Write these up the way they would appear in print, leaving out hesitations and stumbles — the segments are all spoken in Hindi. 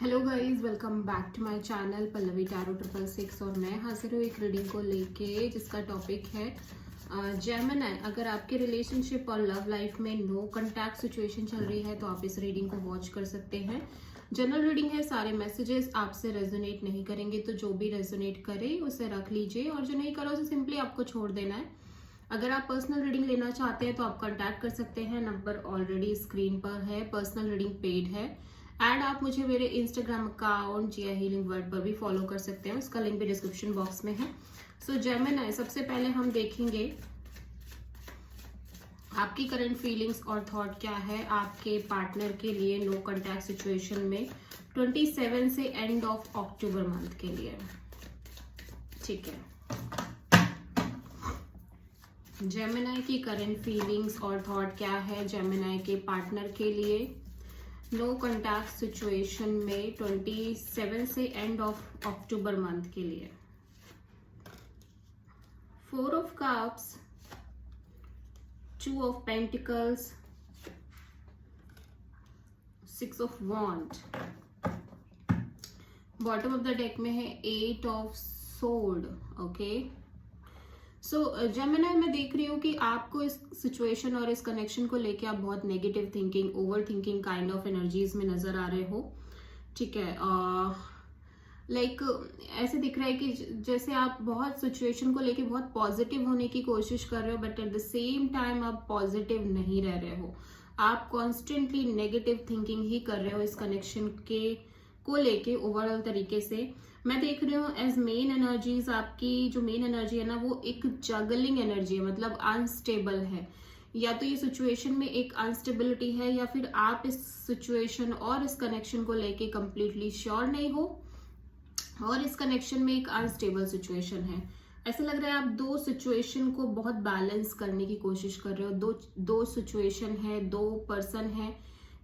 Hello guys, welcome back to my channel Pallavi tarot 666। और मैं हाजिर हूँ एक रीडिंग को लेके जिसका टॉपिक है जेमिनी। अगर आपके रिलेशनशिप और लव लाइफ में नो कांटेक्ट सिचुएशन चल रही है तो आप इस रीडिंग को वॉच कर सकते हैं। जनरल रीडिंग है, सारे मैसेजेस आपसे रेजोनेट नहीं करेंगे, तो जो भी रेजोनेट करे उसे रख लीजिए और जो नहीं करा उसे सिंपली आपको छोड़ देना है। अगर आप पर्सनल रीडिंग लेना चाहते हैं तो आप कांटेक्ट कर सकते हैं, नंबर ऑलरेडी स्क्रीन पर है। पर्सनल रीडिंग पेड है एंड आप मुझे मेरे इंस्टाग्राम अकाउंट जिया हीलिंग वर्ड पर भी फॉलो कर सकते हैं, उसका लिंक भी डिस्क्रिप्शन बॉक्स में है। सो जेमिनी, सबसे पहले हम देखेंगे आपकी करंट फीलिंग्स और थॉट क्या है आपके पार्टनर के लिए नो कांटेक्ट सिचुएशन में 27 से एंड ऑफ अक्टूबर मंथ के लिए। ठीक है, जेमिनी की करंट फीलिंग्स और थॉट क्या है जेमिनी के पार्टनर के लिए नो कांटेक्ट सिचुएशन में 27 से एंड ऑफ अक्टूबर मंथ के लिए। 4 of cups, 2 of pentacles, 6 of wand, bottom of the deck में है 8 of sword. Okay, so Gemini, मैं देख रही हूँ कि आपको इस सिचुएशन और इस कनेक्शन को लेके आप बहुत negative thinking, over thinking kind of energies में नजर आ रहे हो। ठीक है, लाइक ऐसे दिख रहा है कि जैसे आप बहुत सिचुएशन को लेके बहुत पॉजिटिव होने की कोशिश कर रहे हो, but at the same time आप पॉजिटिव नहीं रह रहे हो। आप कॉन्स्टेंटली नेगेटिव थिंकिंग ही कर रहे हो इस कनेक्शन के को लेके ओवरऑल तरीके से। मैं देख रही हूँ एज मेन एनर्जीज, आपकी जो मेन एनर्जी है ना वो एक जगलिंग एनर्जी है, मतलब अनस्टेबल है। या तो ये सिचुएशन में एक अनस्टेबिलिटी है या फिर आप इस सिचुएशन और इस कनेक्शन को लेके कंप्लीटली श्योर नहीं हो और इस कनेक्शन में एक अनस्टेबल सिचुएशन है। ऐसा लग रहा है आप दो सिचुएशन को बहुत बैलेंस करने की कोशिश कर रहे हो। दो सिचुएशन है, दो पर्सन है,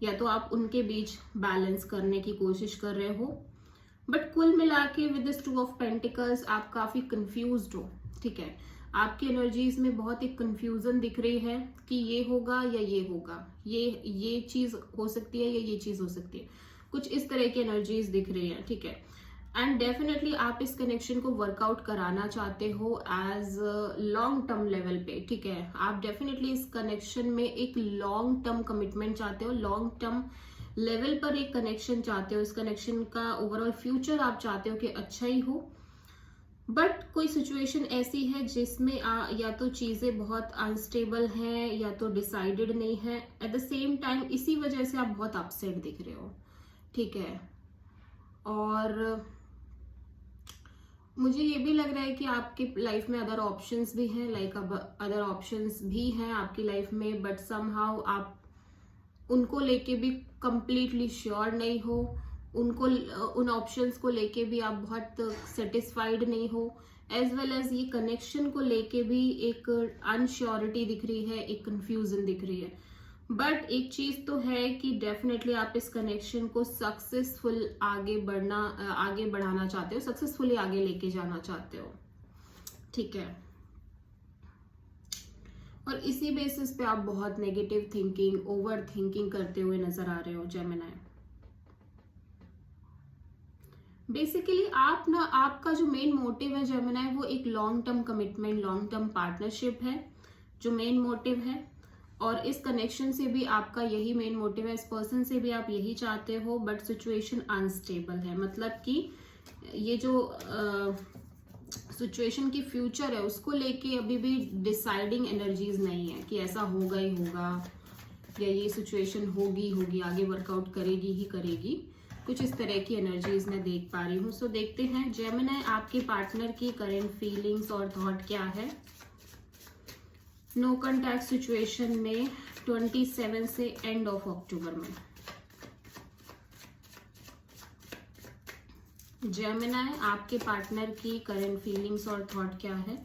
या तो आप उनके बीच बैलेंस करने की कोशिश कर रहे हो। बट कुल मिला के विद दिस 2 ऑफ पेंटिकल्स आप काफी कंफ्यूज्ड हो। ठीक है, आपकी एनर्जीज में बहुत एक कंफ्यूजन दिख रही है कि ये होगा या ये होगा, ये चीज हो सकती है या ये चीज हो सकती है, कुछ इस तरह की एनर्जीज दिख रही है। ठीक है, एंड डेफिनेटली आप इस कनेक्शन को वर्कआउट कराना चाहते हो एज लॉन्ग टर्म लेवल पे। ठीक है, आप डेफिनेटली इस कनेक्शन में एक लॉन्ग टर्म कमिटमेंट चाहते हो, लॉन्ग टर्म लेवल पर एक कनेक्शन चाहते हो। इस कनेक्शन का ओवरऑल फ्यूचर आप चाहते हो कि अच्छा ही हो। बट कोई सिचुएशन ऐसी है जिसमें या तो चीजें बहुत अनस्टेबल हैं या तो डिसाइडेड नहीं है। एट द सेम टाइम इसी वजह से आप बहुत अपसेट दिख रहे हो। ठीक है, और मुझे ये भी लग रहा है कि आपके लाइफ में अदर ऑप्शंस भी हैं, लाइक अब अदर ऑप्शंस भी हैं आपकी लाइफ में, बट समहाउ आप उनको लेके भी कंप्लीटली श्योर नहीं हो। उनको उन ऑप्शंस को लेके भी आप बहुत सेटिस्फाइड नहीं हो। एज वेल एज ये कनेक्शन को लेके भी एक अनश्योरिटी दिख रही है, एक कंफ्यूजन दिख रही है। बट एक चीज तो है कि डेफिनेटली आप इस कनेक्शन को सक्सेसफुल आगे बढ़ाना चाहते हो, सक्सेसफुली आगे लेके जाना चाहते हो। ठीक है, और इसी बेसिस पे आप बहुत नेगेटिव थिंकिंग, ओवर थिंकिंग करते हुए नजर आ रहे हो जेमिनी। बेसिकली आपका जो मेन मोटिव है जेमिनी वो एक long term commitment, long term partnership है जो मेन मोटिव है। और इस कनेक्शन से भी आपका यही मेन मोटिव है, इस पर्सन से भी आप यही चाहते हो। बट सिचुएशन अनस्टेबल है, मतलब कि ये जो सिचुएशन की फ्यूचर है उसको लेके अभी भी डिसाइडिंग एनर्जीज नहीं है कि ऐसा होगा ही होगा या ये सिचुएशन होगी आगे वर्कआउट करेगी ही करेगी। कुछ इस तरह की एनर्जीज मैं देख पा रही हूँ। सो देखते हैं जेमिनी आपके पार्टनर की करंट फीलिंग्स और थॉट क्या है नो कांटेक्ट सिचुएशन में 27 से एंड ऑफ अक्टूबर में। जेमिनी आपके पार्टनर की करंट फीलिंग्स और थॉट क्या है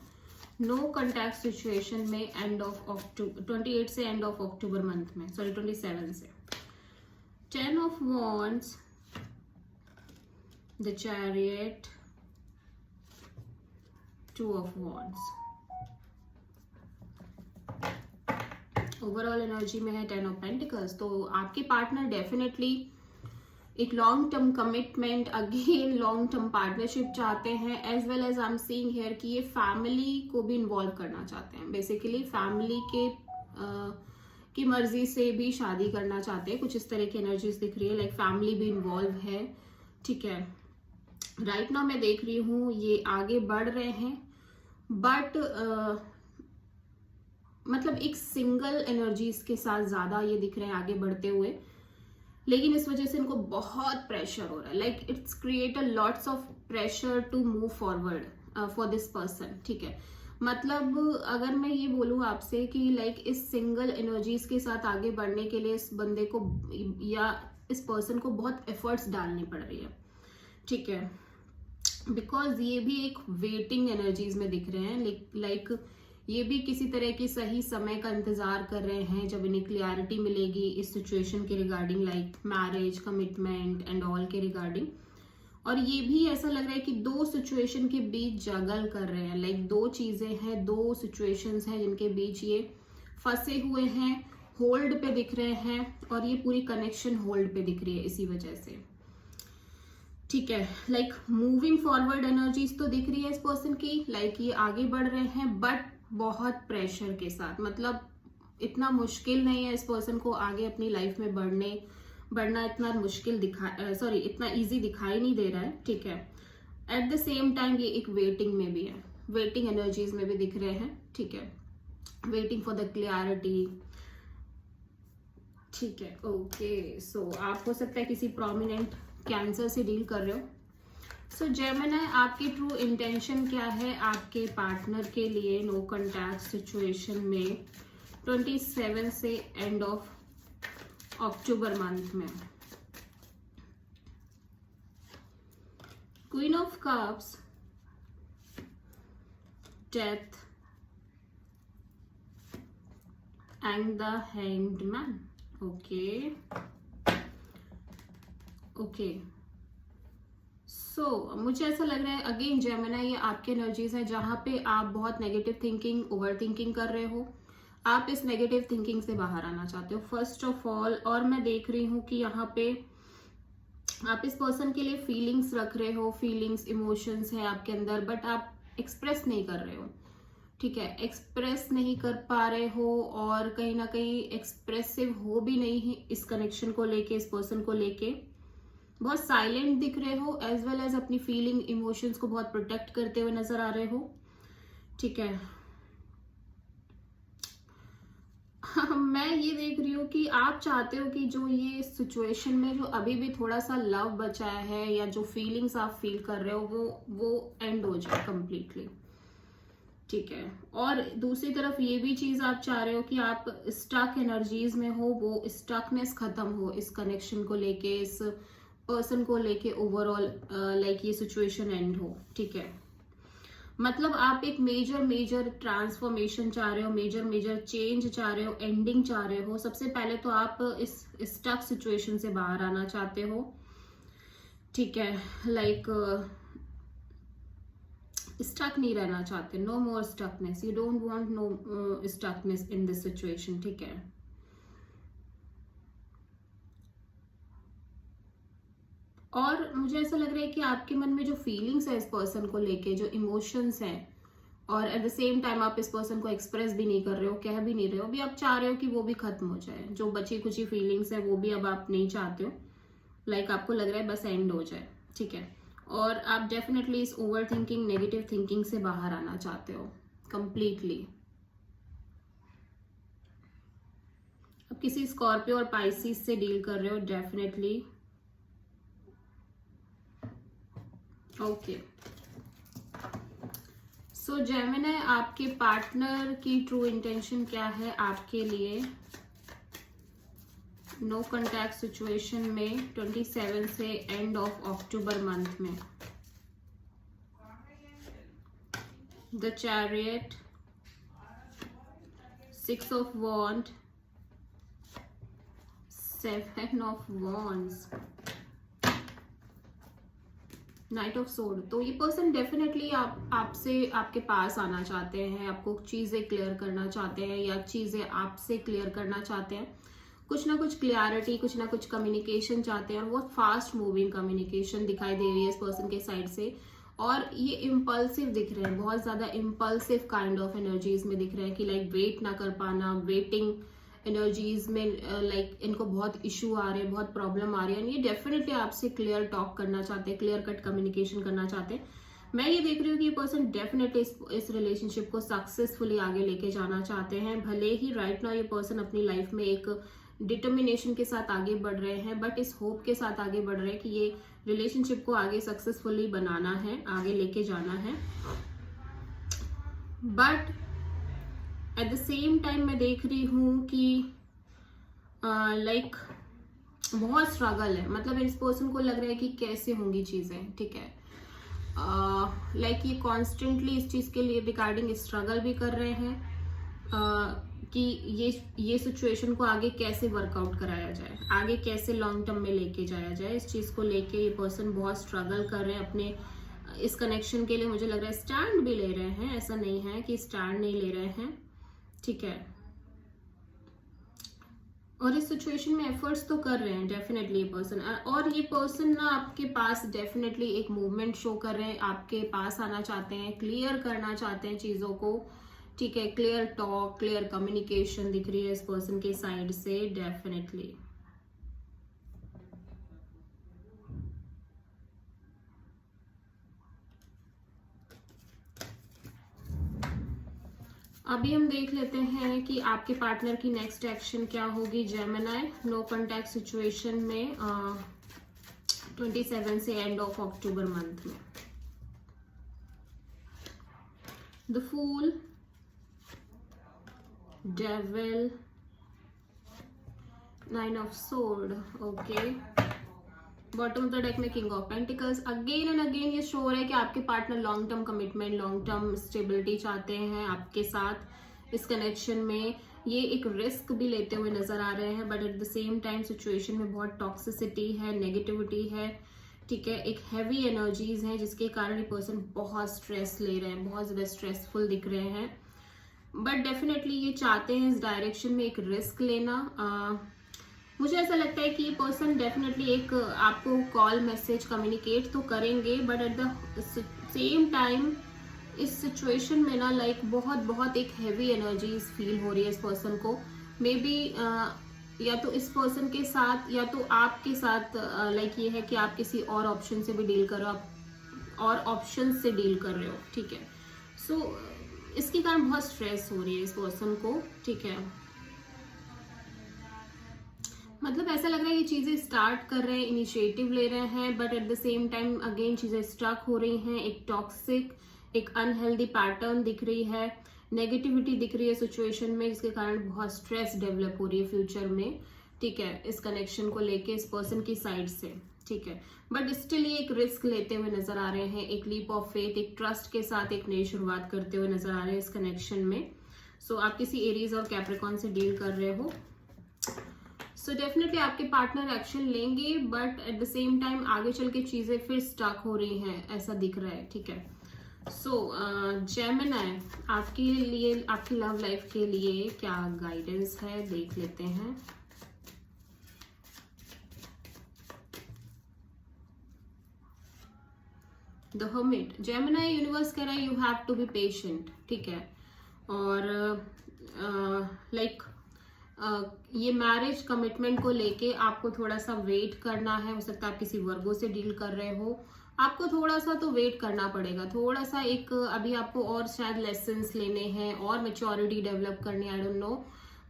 नो कांटेक्ट सिचुएशन में एंड ऑफ अक्टूबर 28 से एंड ऑफ अक्टूबर मंथ में, सॉरी 27 से। 10 of wands, the chariot, 2 of wands. Overall energy में है 10 ऑफ पेंटिकल्स। तो आपके पार्टनर डेफिनेटली एक long term commitment, again long term partnership चाहते हैं, as well as I am seeing here कि ये फैमिली को भी इन्वॉल्व करना चाहते हैं। बेसिकली फैमिली के की मर्जी से भी शादी करना चाहते हैं, कुछ इस तरह की एनर्जीज दिख रही है, लाइक फैमिली भी इन्वॉल्व है। ठीक है, राइट नाउ मैं देख रही हूँ ये आगे बढ़ रहे हैं, बट मतलब एक सिंगल एनर्जीज के साथ ज्यादा ये दिख रहे हैं आगे बढ़ते हुए, लेकिन इस वजह से इनको बहुत प्रेशर हो रहा है, like it's create a lots of pressure to move forward for this person. ठीक है, मतलब अगर मैं ये बोलूँ आपसे कि लाइक इस सिंगल एनर्जीज के साथ आगे बढ़ने के लिए इस बंदे को या इस पर्सन को बहुत एफर्ट्स डालनी पड़ रही है। ठीक है, बिकॉज ये भी एक वेटिंग एनर्जीज में दिख रहे हैं, लाइक ये भी किसी तरह की सही समय का इंतजार कर रहे हैं जब इन्हें क्लियरिटी मिलेगी इस सिचुएशन के regarding, like marriage, commitment and all के रिगार्डिंग। और ये भी ऐसा लग रहा है कि दो सिचुएशन के बीच जगल कर रहे हैं, लाइक दो चीजें हैं, दो सिचुएशंस हैं जिनके बीच ये फंसे हुए हैं, होल्ड पे दिख रहे हैं, और ये पूरी कनेक्शन होल्ड पे दिख रही है इसी वजह से। ठीक है, लाइक मूविंग फॉरवर्ड एनर्जीज तो दिख रही है इस पर्सन की, लाइक ये आगे बढ़ रहे हैं बट बहुत प्रेशर के साथ। मतलब इतना मुश्किल नहीं है इस पर्सन को आगे अपनी लाइफ में बढ़ना इतना मुश्किल इतना इजी दिखाई नहीं दे रहा है। ठीक है, एट द सेम टाइम ये एक वेटिंग में भी है, वेटिंग एनर्जीज में भी दिख रहे हैं। ठीक है, वेटिंग फॉर द क्लियरिटी। ठीक है, ओके, सो आप हो सकता है किसी प्रोमिनेंट कैंसर से डील कर रहे हो। सो जेमिनी, आपकी ट्रू इंटेंशन क्या है आपके पार्टनर के लिए नो कॉन्टैक्ट सिचुएशन में 27 से एंड ऑफ अक्टूबर मंथ में? Queen of cups, death and the hanged man. Okay, so मुझे ऐसा लग रहा है अगेन जेमिनी, ये आपके एनर्जीज है जहां पे आप बहुत नेगेटिव थिंकिंग, ओवर थिंकिंग कर रहे हो। आप इस नेगेटिव थिंकिंग से बाहर आना चाहते हो फर्स्ट ऑफ ऑल। और मैं देख रही हूँ कि यहाँ पे आप इस पर्सन के लिए फीलिंग्स रख रहे हो, फीलिंग्स, इमोशंस है आपके अंदर, बट आप एक्सप्रेस नहीं कर रहे हो। ठीक है, एक्सप्रेस नहीं कर पा रहे हो और कहीं ना कहीं एक्सप्रेसिव हो भी नहीं है इस कनेक्शन को लेके, इस पर्सन को लेके। बहुत साइलेंट दिख रहे हो, एज वेल एज अपनी फीलिंग, इमोशंस को बहुत प्रोटेक्ट करते हुए नजर आ रहे हो। ठीक है, मैं ये देख रही हूँ कि आप चाहते हो कि जो ये सिचुएशन में जो अभी भी थोड़ा सा लव बचा है या जो फीलिंग्स आप फील कर रहे हो वो एंड हो जाए कंप्लीटली। ठीक है, और दूसरी तरफ ये भी चीज आप चाह रहे हो कि आप स्टक एनर्जीज में हो, वो स्टकनेस खत्म हो इस कनेक्शन को लेके, इस पर्सन को लेके ओवरऑल, लाइक ये सिचुएशन एंड हो। ठीक है, मतलब आप एक मेजर ट्रांसफॉर्मेशन चाह रहे हो, मेजर चेंज चाह रहे हो, एंडिंग चाह रहे हो। सबसे पहले तो आप इस स्टक सिचुएशन से बाहर आना चाहते हो। ठीक है, लाइक स्टक नहीं रहना चाहते, no more stuckness, you don't want no stuckness in this situation. ठीक है, और मुझे ऐसा लग रहा है कि आपके मन में जो फीलिंग्स है इस पर्सन को लेके, जो इमोशंस हैं, और एट द सेम टाइम आप इस पर्सन को एक्सप्रेस भी नहीं कर रहे हो, कह भी नहीं रहे हो, भी आप चाह रहे हो कि वो भी खत्म हो जाए। जो बची कुची फीलिंग्स है वो भी अब आप नहीं चाहते हो, लाइक आपको लग रहा है बस एंड हो जाए। ठीक है, और आप डेफिनेटली इस ओवर थिंकिंग, नेगेटिव थिंकिंग से बाहर आना चाहते हो कंप्लीटली। अब किसी स्कॉर्पियो और पाइसिस से डील कर रहे हो डेफिनेटली। ओके, सो जेमिनी, आपके पार्टनर की ट्रू इंटेंशन क्या है आपके लिए नो कॉन्टैक्ट सिचुएशन में 27 से एंड ऑफ अक्टूबर मंथ में? The chariot, 6 of wand, 7 of wands, knight of sword. तो ये पर्सन डेफिनेटली आपसे, आपके पास आना चाहते हैं, आपको चीजें क्लियर करना चाहते हैं या चीजें आपसे क्लियर करना चाहते हैं। कुछ ना कुछ क्लियरिटी, कुछ ना कुछ कम्युनिकेशन चाहते हैं और बहुत फास्ट मूविंग कम्युनिकेशन दिखाई दे रही है इस पर्सन के साइड से। और ये इम्पल्सिव दिख रहे हैं, बहुत ज्यादा इम्पल्सिव काइंड ऑफ एनर्जीज में दिख रहे हैं कि लाइक वेट ना कर पाना, वेटिंग एनर्जीज में लाइक इनको बहुत इशू आ रहे हैं, बहुत प्रॉब्लम आ रही है। ये डेफिनेटली आपसे क्लियर टॉक करना चाहते हैं, क्लियर कट कम्युनिकेशन करना चाहते हैं। मैं ये देख रही हूँ कि ये पर्सन डेफिनेटली इस रिलेशनशिप को सक्सेसफुली आगे लेके जाना चाहते हैं। भले ही राइट नाउ ये पर्सन अपनी लाइफ में एक डिटर्मिनेशन के साथ आगे बढ़ रहे हैं, बट इस होप के साथ आगे बढ़ रहे हैं कि ये रिलेशनशिप को आगे सक्सेसफुली बनाना है, आगे लेके जाना है। But at the same time मैं देख रही हूँ कि लाइक बहुत स्ट्रगल है, मतलब इस पर्सन को लग रहा है कि कैसे होंगी चीजें, ठीक है। लाइक ये कॉन्स्टेंटली इस चीज के लिए रिगार्डिंग स्ट्रगल भी कर रहे हैं कि ये सिचुएशन को आगे कैसे वर्कआउट कराया जाए, आगे कैसे लॉन्ग टर्म में लेके जाया जाए। इस चीज को लेके ये पर्सन बहुत स्ट्रगल कर रहे हैं अपने इस कनेक्शन के लिए। मुझे लग रहा है स्टैंड भी ले रहे हैं, ऐसा नहीं है कि स्टैंड नहीं ले रहे हैं, ठीक है। और इस सिचुएशन में एफर्ट्स तो कर रहे हैं डेफिनेटली ये पर्सन। और ये पर्सन ना आपके पास डेफिनेटली एक मूवमेंट शो कर रहे हैं, आपके पास आना चाहते हैं, क्लियर करना चाहते हैं चीजों को, ठीक है। क्लियर टॉक, क्लियर कम्युनिकेशन दिख रही है इस पर्सन के साइड से डेफिनेटली। अभी हम देख लेते हैं कि आपके पार्टनर की नेक्स्ट एक्शन क्या होगी। जेमिनी, नो कॉन्टैक्ट सिचुएशन में 27 से एंड ऑफ अक्टूबर मंथ में। The fool, devil, 9 of sword, okay. Bottom of the deck में king of pentacles. Again and again ये शो हो रहा है कि आपके partner long term commitment, long term stability चाहते हैं आपके साथ इस कनेक्शन में। ये एक रिस्क भी लेते हुए नजर आ रहे हैं, but at the same time situation में बहुत टॉक्सिसिटी है, नेगेटिविटी है, ठीक है। एक हैवी एनर्जीज है जिसके कारण ये पर्सन बहुत स्ट्रेस ले रहे हैं, बहुत ज्यादा स्ट्रेसफुल दिख रहे हैं। बट डेफिनेटली ये चाहते हैं इस डायरेक्शन में एक रिस्क लेना। मुझे ऐसा लगता है कि ये पर्सन डेफिनेटली एक आपको कॉल, मैसेज, कम्युनिकेट तो करेंगे, but at the same time इस सिचुएशन में ना लाइक बहुत एक हैवी एनर्जीज फील हो रही है इस पर्सन को। मे बी या तो इस पर्सन के साथ या तो आपके साथ लाइक ये है कि आप किसी और ऑप्शन से भी डील कर रहे हो, आप और ऑप्शन से डील कर रहे हो, ठीक है। सो इसके कारण बहुत स्ट्रेस हो रही है इस पर्सन को, ठीक है। मतलब ऐसा लग रहा है ये चीजें स्टार्ट कर रहे हैं, इनिशिएटिव ले रहे हैं, but at the same time again चीजें स्टक हो रही हैं। एक टॉक्सिक, एक अनहेल्दी पैटर्न दिख रही है, नेगेटिविटी दिख रही है सिचुएशन में, जिसके कारण बहुत स्ट्रेस डेवलप हो रही है फ्यूचर में, ठीक है, इस कनेक्शन को लेके इस पर्सन की साइड से, ठीक है। बट स्टिल ये एक रिस्क लेते हुए नजर आ रहे हैं, एक लीप ऑफ फेथ, एक ट्रस्ट के साथ एक नई शुरुआत करते हुए नजर आ रहे हैं इस कनेक्शन में। सो आप किसी एरीज और कैप्रिकॉर्न से डील कर रहे हो, सो डेफिनेटली आपके पार्टनर एक्शन लेंगे, but at the same time आगे चल के चीजें फिर स्टक हो रही हैं, ऐसा दिख रहा है, ठीक है। सो जेमिनी, आपके लिए, आपकी लव लाइफ के लिए क्या गाइडेंस है देख लेते हैं। द हर्मिट, जेमिनी, यूनिवर्स कह रहा है you have to be patient, ठीक है। और लाइक ये मैरिज कमिटमेंट को लेके आपको थोड़ा सा वेट करना है। हो सकता है आप किसी वर्गो से डील कर रहे हो, आपको थोड़ा सा तो वेट करना पड़ेगा, थोड़ा सा एक अभी आपको और शायद लेसन्स लेने हैं और मेच्योरिटी डेवलप करनी, आई डोंट नो।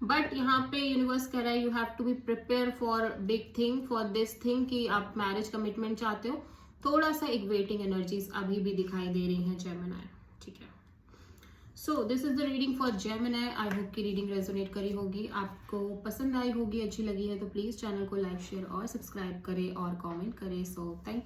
बट यहाँ पे यूनिवर्स कह रहा है you have to be prepare for big thing, for this thing, कि आप मैरिज कमिटमेंट चाहते हो। थोड़ा सा एक वेटिंग एनर्जीज अभी भी दिखाई दे रही है जेमिनी, ठीक है। So this is the reading for Gemini. I hope की रीडिंग रेजोनेट करी होगी, आपको पसंद आई होगी, अच्छी लगी है तो प्लीज चैनल को लाइक, शेयर और सब्सक्राइब करें और कमेंट करें। So thank you.